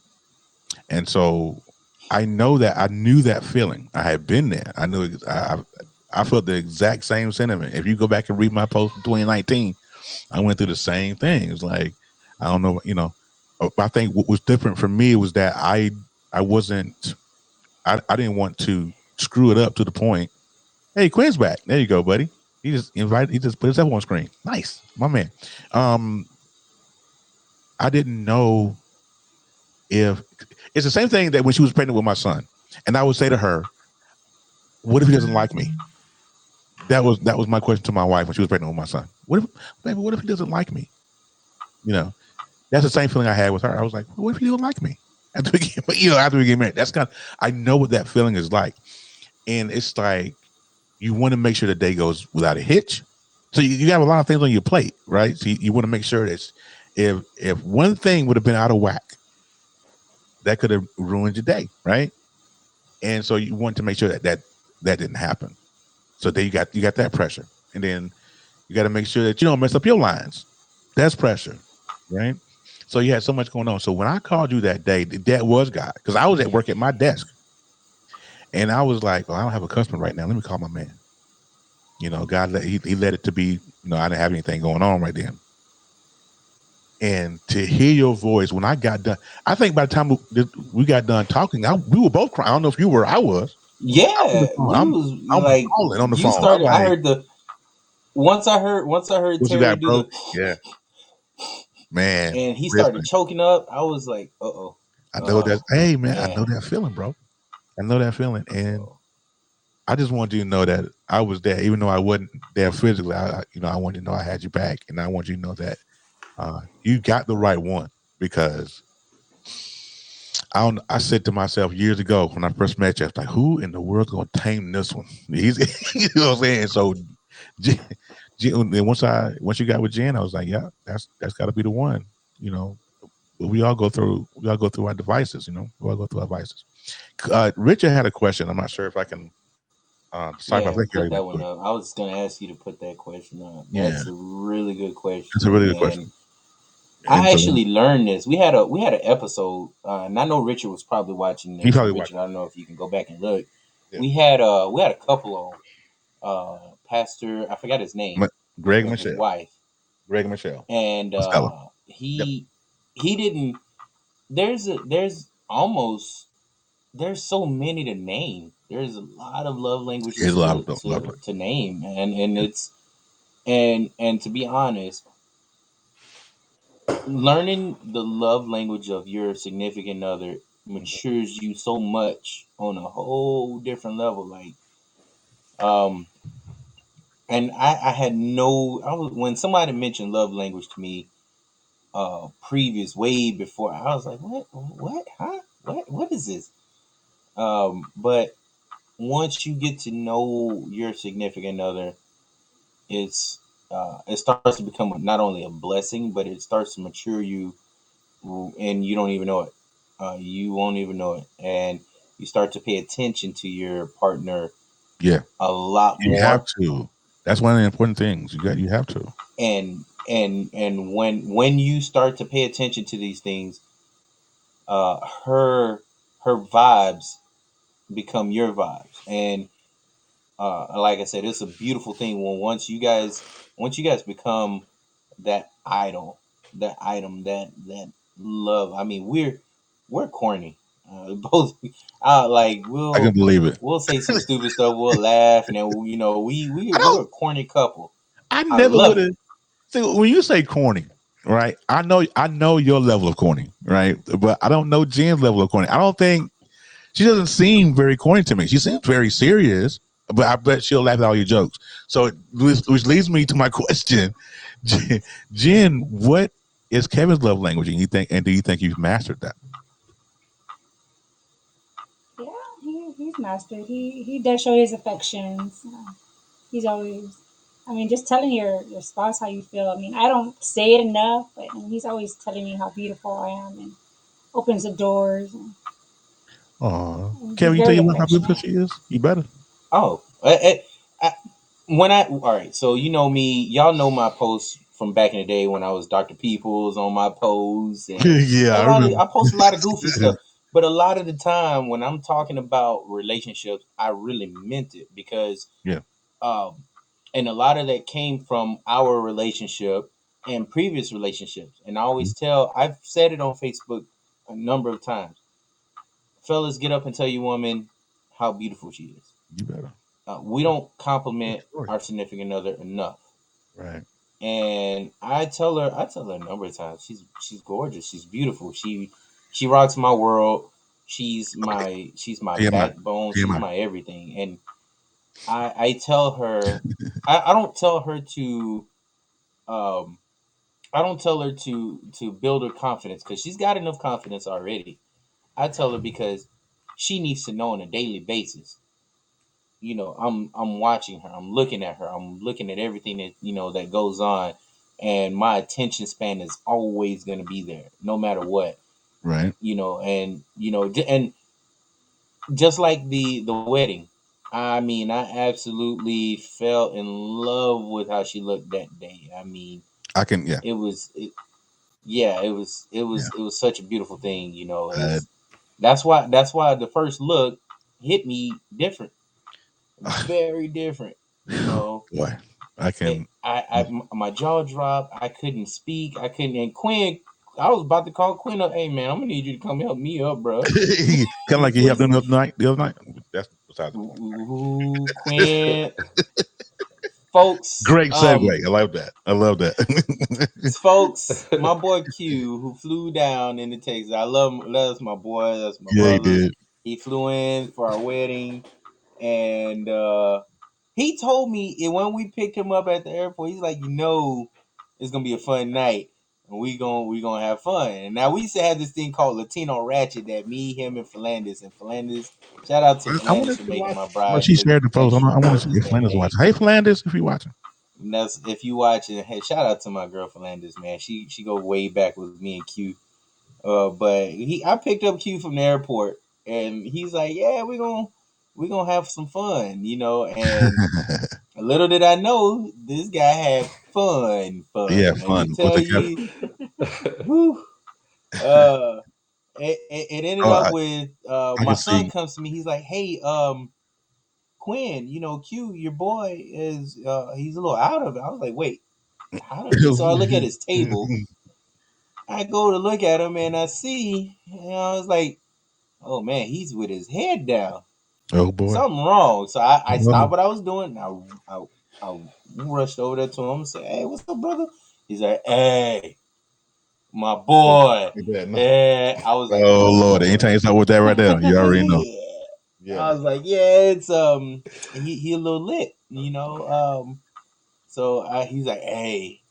And so I knew that feeling. I had been there. I knew I felt the exact same sentiment. If you go back and read my post in 2019, I went through the same thing. It's like, I don't know, I think what was different for me was that I wasn't, I didn't want to screw it up to the point. Hey, Quinn's back. There you go, buddy. He just put himself on screen. Nice. My man. I didn't know if it's the same thing that when she was pregnant with my son, and I would say to her, "What if he doesn't like me?" That was my question to my wife when she was pregnant with my son. What if he doesn't like me? You know, that's the same feeling I had with her. I was like, what if he don't like me? After we get married, I know what that feeling is like, and it's like you want to make sure the day goes without a hitch. So you have a lot of things on your plate, right? So you want to make sure that if one thing would have been out of whack, that could have ruined your day, right? And so you want to make sure that didn't happen. So then you got that pressure, and then you got to make sure that you don't mess up your lines. That's pressure, right? So you had so much going on. So when I called you that day, that was God, because I was at work at my desk, and I was like, "Well, I don't have a customer right now. Let me call my man." God he let it to be. I didn't have anything going on right then. And to hear your voice when I got done, I think by the time we got done talking, we were both crying. I don't know if you were. I was. I'm on the yeah, phone. we was I'm like, bawling on the you phone. I'm started. I like, heard the once I heard "What you Terry got, do bro?" the, Yeah, man. and he started Listen, choking up. I was like, I know that. Hey, man, I know man. that feeling, bro. I know that feeling, and So I just wanted you to know that I was there, even though I wasn't there physically. I wanted you to know I had you back, and I want you to know that you got the right one, because I said to myself years ago when I first met you, I was like, "Who in the world's gonna tame this one?" He's, you know what I'm saying. So, and once you got with Jen, I was like, "Yeah, that's got to be the one." You know, but we all go through our devices. We all go through our devices. Richard had a question. I'm not sure if I can decipher. I yeah, think you put already that went through one it. up. I was gonna ask you to put that question up. Yeah, That's a really good that's a question, really good and question. And I so actually learned this. We had an episode, and I know Richard was probably watching he this. So probably Richard, watched. I don't know if you can go back and look. Yeah, We had a couple on. Pastor, I forgot his name, Greg but his Michelle. wife, Greg Michelle. and Costello. Yep. he didn't. There's so many to name. There's a lot of love languages There's a lot to of them. Lovely. to to name, and to be honest, learning the love language of your significant other matures you so much on a whole different level. Like, um, and I had no. I was when somebody mentioned love language to me, previous way before. I was like, what, huh, what is this? But once you get to know your significant other, it's it starts to become not only a blessing, but it starts to mature you, and you don't even know it. You won't even know it, and you start to pay attention to your partner Yeah, a lot you have more. to. That's one of the important things. You have to. And when you start to pay attention to these things, uh, her her vibes become your vibes, and like I said, it's a beautiful thing when once you guys become that idol, that item, that love. I mean, we're corny, both. Like I can believe it. we'll say some stupid stuff, we'll laugh, and then I we're don't. a corny couple. I I never love would it. have. See, when you say corny, right? I know your level of corny, right? But I don't know Jen's level of corny. I don't think she doesn't seem very corny to me. She seems very serious, but I bet she'll laugh at all your jokes. So, which leads me to my question, Jen, what is Kevin's love language? And do you think you've mastered that? Yeah, he's mastered. He does show his affections. He's always, I mean, just telling your spouse how you feel. I mean, I don't say it enough, but he's always telling me how beautiful I am and opens the doors. Oh, He's Kevin, you think very you love how beautiful affectionate. she is? You better. Oh, all right. So you know me, y'all know my posts from back in the day when I was Dr. Peoples on my posts, and Yeah, I remember. I post a lot of goofy stuff. But a lot of the time when I'm talking about relationships, I really meant it because, Yeah. um, and a lot of that came from our relationship and previous relationships. And I've said it on Facebook a number of times. Fellas, get up and tell your woman how beautiful she is. You better. We don't Good compliment story. our significant other enough. Right. And I tell her a number of times, she's gorgeous, she's beautiful, she rocks my world, she's my TMI. backbone, she's TMI. my everything. And I tell her, I don't tell her to, um, I don't tell her to build her confidence because she's got enough confidence already. I tell her because she needs to know on a daily basis. I'm watching her, I'm looking at her, I'm looking at everything that that goes on, and my attention span is always going to be there no matter what. Right. And and just like the wedding, I mean, I absolutely fell in love with how she looked that day. I mean, I can. Yeah. it was it, yeah, Yeah. it was such a beautiful thing. Uh, It's that's why the first look hit me different, very different. you know boy, I it, can. my jaw dropped. I couldn't speak. I couldn't. And Quinn, I was about to call Quinn up. Hey man, I'm gonna need you to come help me up, bro. Kind of like you helped them the other night. The other night. That's beside the point. Ooh, Quinn, folks. Great segue. I love that. I love that. Folks, my boy Q, who flew down into Texas. I love him. That's my boy. That's my Yeah, he brother. did. He flew in for our wedding, and he told me, and when we picked him up at the airport, he's like, it's gonna be a fun night, and we gonna have fun. And now we used to have this thing called Latino Ratchet that me, him, and Philandis. Shout out to I want Philandis to for see making watch. my Well, bride she look shared the post. extra I want to see gorgeous if that Flanders day. watching. Hey, Flanders, if you're watching. And that's if you watching. Hey, shout out to my girl Philandis, man. She go way back with me and Q. But I picked up Q from the airport, and he's like, "Yeah, we're gonna have some fun, And little did I know, this guy had Yeah, fun. Let me fun with tell the you, whew, uh, it ended oh, up with I my can son see. comes to me. He's like, "Hey, Quinn, Q, your boy is he's a little out of it." I was like, "Wait, out of it?" So I look at his table. I go to look at him, and I see, I was like, "Oh man, he's with his head down. Oh boy. Something wrong." So I Oh, stopped what I was doing. And I rushed over there to him and said, "Hey, what's up, brother?" He's like, "Hey, my boy. No. Yeah, I was like, Oh Lord! Anytime you start with that right there, you already know. I was like, yeah, it's he a little lit, So he's like, hey,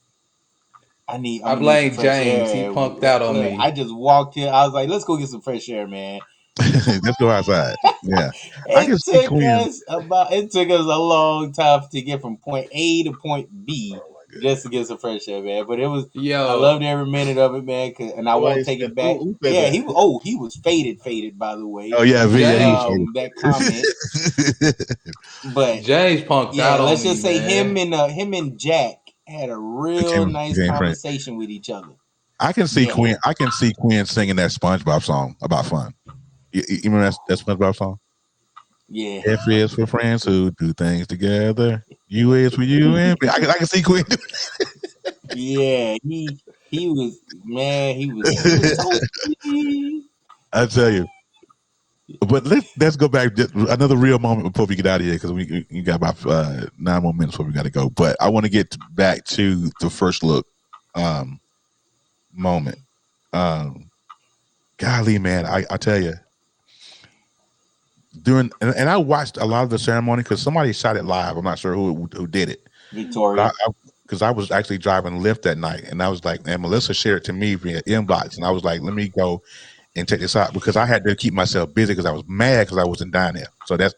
I'm I gonna need some blame fresh James. He air. punked out on Look, I me. just walked in. I was like, let's go get some fresh air, man. Let's go outside. Yeah, I can see Quinn. It took us a long time to get from point A to point B Oh my just goodness! to get some fresh air, man. But I Yo, loved every minute of it, man. And I Somebody won't take said, it back. who said Yeah, that? he was faded, by the way. Oh yeah, V. Yeah, he was James That comment, faded. but James punked yeah, out on let's me, just say man. him and Jack had a real became nice became friends. conversation with each other. I can see Yeah, Quinn. I can see Quinn singing that SpongeBob song about fun. You remember that SpongeBob song? yeah, F is for friends who do things together. U is for you and me. I can see Quinn. yeah. He was, man. He was toasty. I tell you. But let's go back just another real moment before we get out of here because we got about 9 more minutes before we got to go. But I want to get back to the first look moment. Golly, man, I tell you, and I watched a lot of the ceremony because somebody shot it live. I'm not sure who did it. Victoria. Because I was actually driving Lyft that night, and I was like, and Melissa shared it to me via inbox, and I was like, let me go and check this out because I had to keep myself busy because I was mad because I wasn't down there. So that's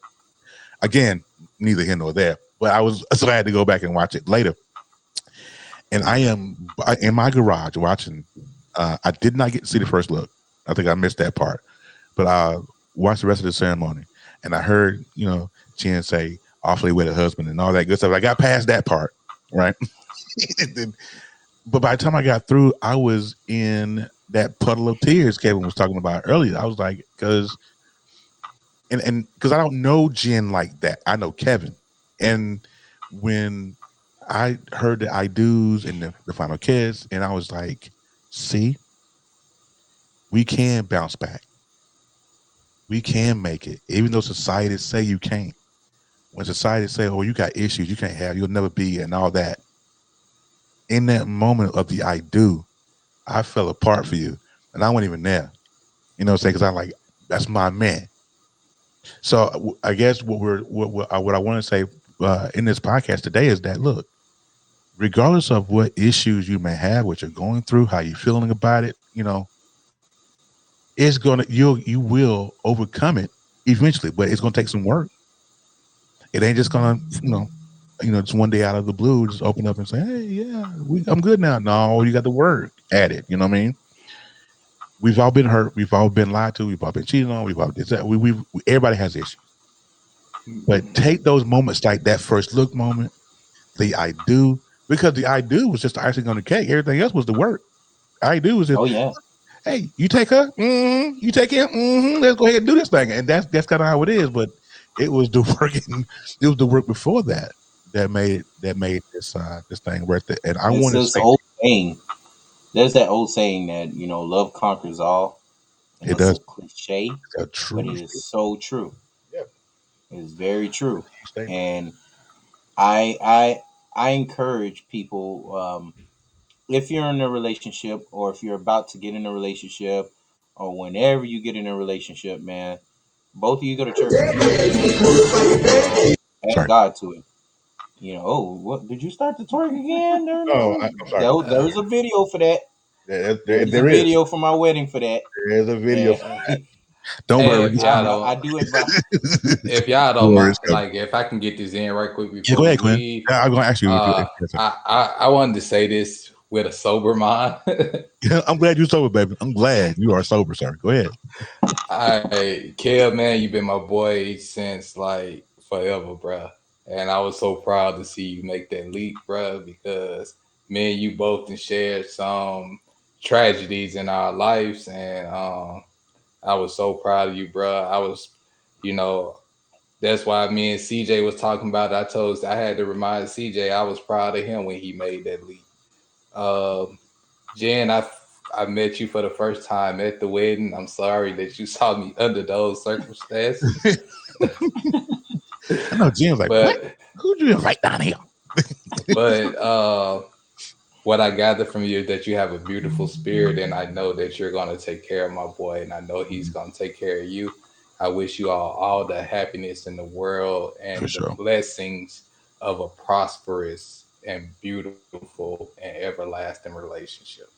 again neither here nor there. But I had to go back and watch it later. And I am in my garage watching. I did not get to see the first look. I think I missed that part. But I watched the rest of the ceremony, and I heard Jen say "awfully wedded husband" and all that good stuff. I got past that part, right? But by the time I got through, I was in that puddle of tears Kevin was talking about earlier. I was like, because I don't know Jen like that. I know Kevin. And when I heard the I do's and the final kiss, and I was like, see, we can bounce back. We can make it. Even though society say you can't. When society say, oh, you got issues, you can't have, you'll never be, and all that. In that moment of the I do, I fell apart for you. And I wasn't even there. You know what I'm saying? Because I'm like, that's my man. So I guess what I want to say in this podcast today is that, look, regardless of what issues you may have, what you're going through, how you're feeling about it, it's you will overcome it eventually, but it's gonna take some work. It ain't just gonna, just one day out of the blue, just open up and say, hey, yeah, I'm good now. No, you got to work at it. You know what I mean? We've all been hurt. We've all been lied to. We've all been cheated on. We've all did that. Everybody has issues. But take those moments like that first look moment, the I do, because the I do was just the icing on the cake. Everything else was the work. I do was just, Oh yeah. hey, you take her, you take him, let's go ahead and do this thing. And that's kind of how it is. But it was the work. It was the work before that made this thing worth it. And I It's want to this say old saying. There's that old saying that love conquers all. And it it's does. a cliche, It's a but true it is so true. yeah. It is very true. Statement. And I encourage people, if you're in a relationship or if you're about to get in a relationship or whenever you get in a relationship, man, both of you go to church. Ask Sorry. God to it. Oh, what did you start to twerk again? Oh, I'm sorry about that. There's a video for that. There's a There is. video for my wedding for that. There's a video. And Don't hey, worry. if y'all I don't, do it by. if y'all Don't don't worry. mind, like, if I can get this in right quick Yeah, before go we ahead, Quinn. leave, I'm going to ask you if I wanted to say this with a sober mind. I'm glad you're sober, baby. I'm glad you are sober, sir. Go ahead. Kev, man, you've been my boy since like forever, bro. And I was so proud to see you make that leap, bro, because me and you both can share some tragedies in our lives, and I was so proud of you, bro. That's why me and CJ was talking about it. I had to remind CJ I was proud of him when he made that leap. Jen, I met you for the first time at the wedding. I'm sorry that you saw me under those circumstances. I know Jim's like, what? But Who'd you invite down here? but what I gather from you is that you have a beautiful spirit, and I know that you're going to take care of my boy, and I know he's going to take care of you. I wish you all the happiness in the world For and the sure. blessings of a prosperous and beautiful and everlasting relationship.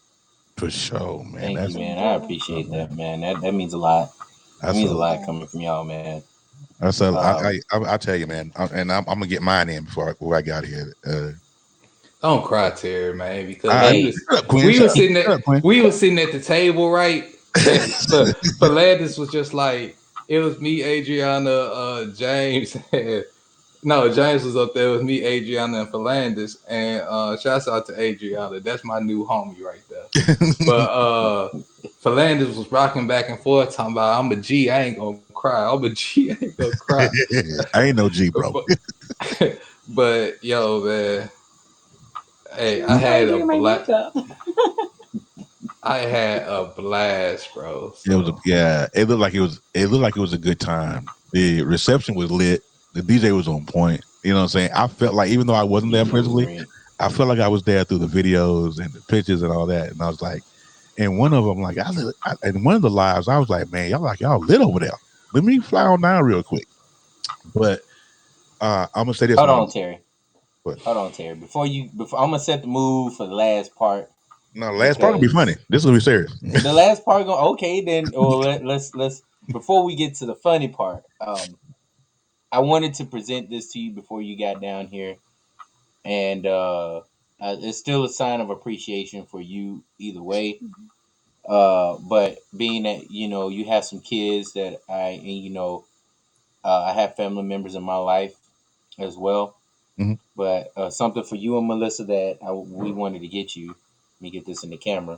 For sure, man. Thank you, That's man. I appreciate that, man. That means a lot. It that's means a a lot coming from y'all, man. that's a Um, I tell you, man. I'm gonna get mine in before I got here. Don't cry, Terry, man, because I, hey, shut up, Quinn. we Shut was up, sitting shut at up, Quinn. we was sitting at the table, right? And Philandis was just like, it was me, Adriana, James, and no, James was up there with me, Adriana, and Philandis. And shouts out to Adriana. That's my new homie right there. But Philandis was rocking back and forth, talking about I'm a G, I ain't gonna cry. I'm a G, I ain't gonna cry. I ain't no G, bro. But yo, man, hey, I I'm had probably a doing my black. makeup. I had a blast, bro. It was So it looked like it was a good time. The reception was lit. The DJ was on point. You know what I'm saying? I felt like even though I wasn't there DJ was physically, great. I felt like I was there through the videos and the pictures and all that. And I was like, and one of them, and one of the lives, I was like, man, y'all lit over there. Let me fly on down real quick. But I'm gonna say this Hold now. on, Terry. But Hold on, Terry. Before I'm gonna set the mood for the last part no, the last part gonna be funny. because This is gonna be serious. the last part okay then. Well, let's before we get to the funny part. I wanted to present this to you before you got down here, and it's still a sign of appreciation for you either way. But being that you have some kids that I have family members in my life as well. Mhm. But something for you and Melissa that we wanted to get you. Let me get this in the camera.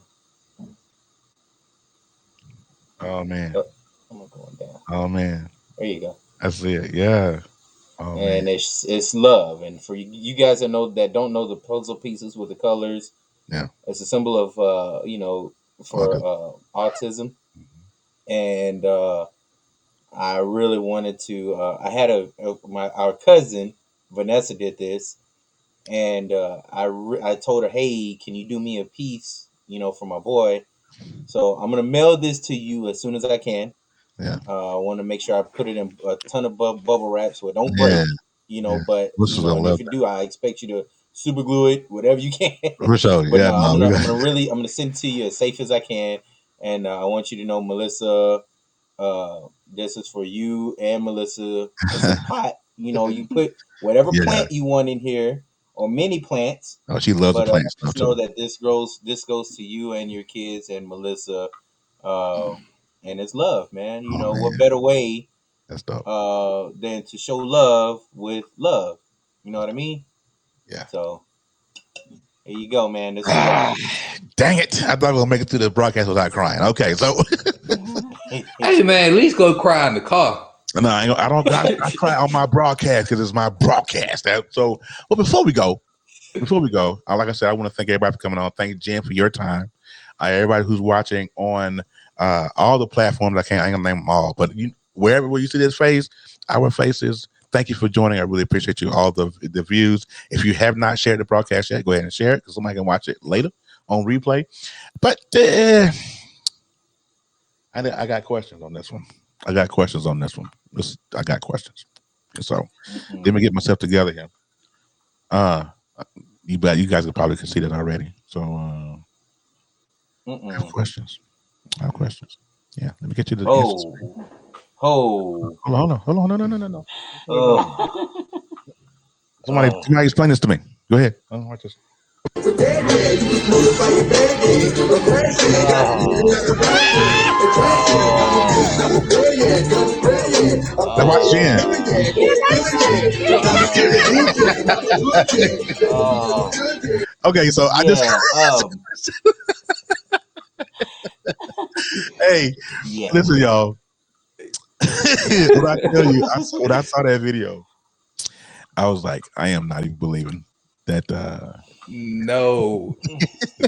Oh man. I'm going down. Oh man. There you go. That's it. Yeah. Oh man. And it's love. And for you guys that don't know the puzzle pieces with the colors, Yeah. it's a symbol of for Autism. autism. And I really wanted to. I had our cousin Vanessa did this, and I told her, hey, can you do me a piece, for my boy? So I'm gonna mail this to you as soon as I can. Yeah. I want to make sure I put it in a ton of bubble wrap so it don't Yeah. break. Yeah. But This is gonna and if love you do, I expect you to super glue it, whatever you can. that. For sure. But Yeah. no, No, we got I'm gonna send it to you as safe as I can, and I want you to know, Melissa, this is for you and Melissa. It's a pot. You put whatever yeah. plant you want in here, or many plants. Oh, she loves the But plant stuff just know too. that this goes to you and your kids and Melissa, uh, and it's love, man. Oh What man. better way That's dope. than to show love with love? You know what I mean? Yeah. So here you go, man. This is for you. Dang it. I thought we were gonna make it through the broadcast without crying. Okay, so hey, man, at least go cry in the car. no, I don't I cry on my broadcast because it's my broadcast. So well before we go, like I said, I want to thank everybody for coming on. Thank Jen for your time. Everybody who's watching on all the platforms, I ain't gonna name them all, but wherever you see this face, our faces. Thank you for joining. I really appreciate you. All the views. If you have not shared the broadcast yet, go ahead and share it because somebody can watch it later on replay. But I got questions on this one. I got questions. So let me get myself together here. You guys could probably see that already. So I have questions. Yeah, let me get you the answers. Hold Hold on. No. Oh. Somebody explain this to me. Go ahead. I don't watch this. Now watch Jen. Okay, so I just hey, listen, y'all. When I tell you, when I saw that video, I was like, I am not even believing that. No,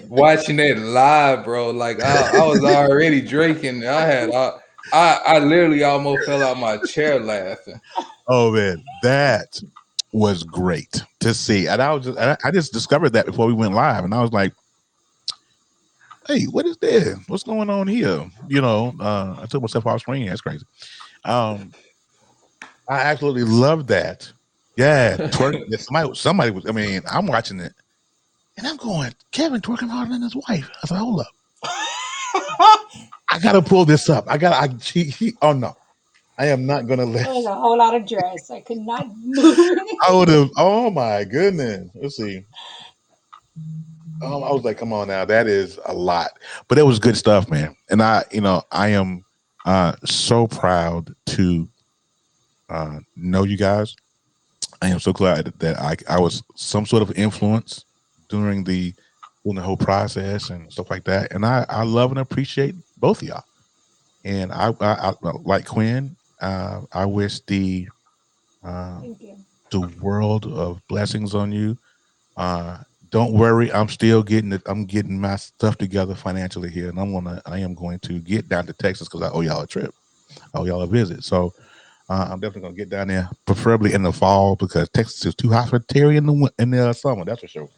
watching that live, bro. Like I was already drinking. I literally almost fell out my chair laughing. Oh man, that was great to see. And I just discovered that before we went live, and I was like, hey, what is this? What's going on here? I took myself off screen. That's crazy. I absolutely love that. Yeah, twerk. Somebody was. I mean, I'm watching it, and I'm going, Kevin twerking harder than his wife. I said, hold up. I gotta pull this up. Oh no, I am not gonna let. There was a whole lot of dress. I could not move. I would have. Oh my goodness. Let's see. I was like, come on now, that is a lot, but it was good stuff, man. And I am so proud to know you guys. I am so glad that I was some sort of influence during the whole process and stuff like that. And I love and appreciate both of y'all. And I like Quinn. I wish the Thank you. world of blessings on you. Don't worry, I'm still getting it. I'm getting my stuff together financially here, and I am going to get down to Texas because I owe y'all a trip. I owe y'all a visit. So I'm definitely gonna get down there, preferably in the fall because Texas is too hot for Terry in the summer. That's for sure.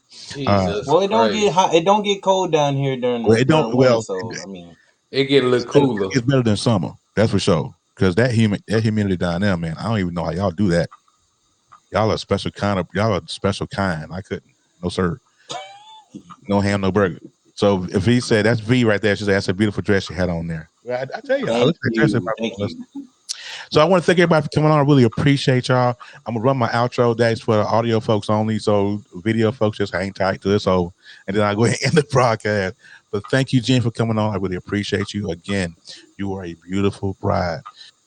Jesus Well, it don't Christ. get hot. It don't get cold down here during Well, it during don't. winter. Well, So I mean, It get a little cooler. it's better than summer. That's for sure. Because that humidity down there, man, I don't even know how y'all do that. Y'all are a special kind. I couldn't. No sir. No ham, no burger. So if he said that's V right there, she said that's a beautiful dress she had on there. Well, I tell you, I look at the dress. thank you. So I want to thank everybody for coming on. I really appreciate y'all. I'm gonna run my outro. That's for the audio folks only. So video folks just hang tight to this. And then I'll go ahead and end the broadcast. But thank you, Jen, for coming on. I really appreciate you. Again, you are a beautiful bride.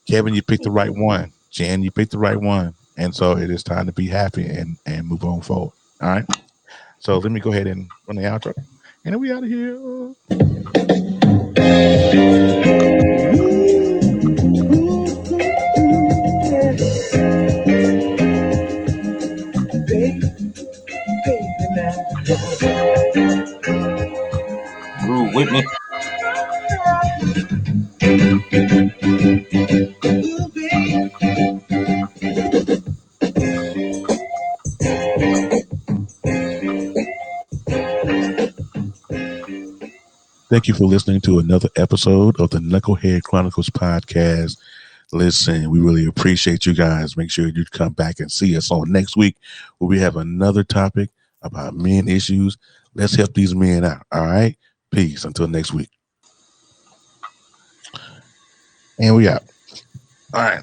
Kevin, you picked the right one. Jen, you picked the right one. And so it is time to be happy and move on forward. All right. So let me go ahead and run the outro. And then we out of here. Groove with me. Thank you for listening to another episode of the Knucklehead Chronicles podcast. Listen, we really appreciate you guys. Make sure you come back and see us on next week where we have another topic about men issues. Let's help these men out. All right. Peace. Until next week. And we out. All right.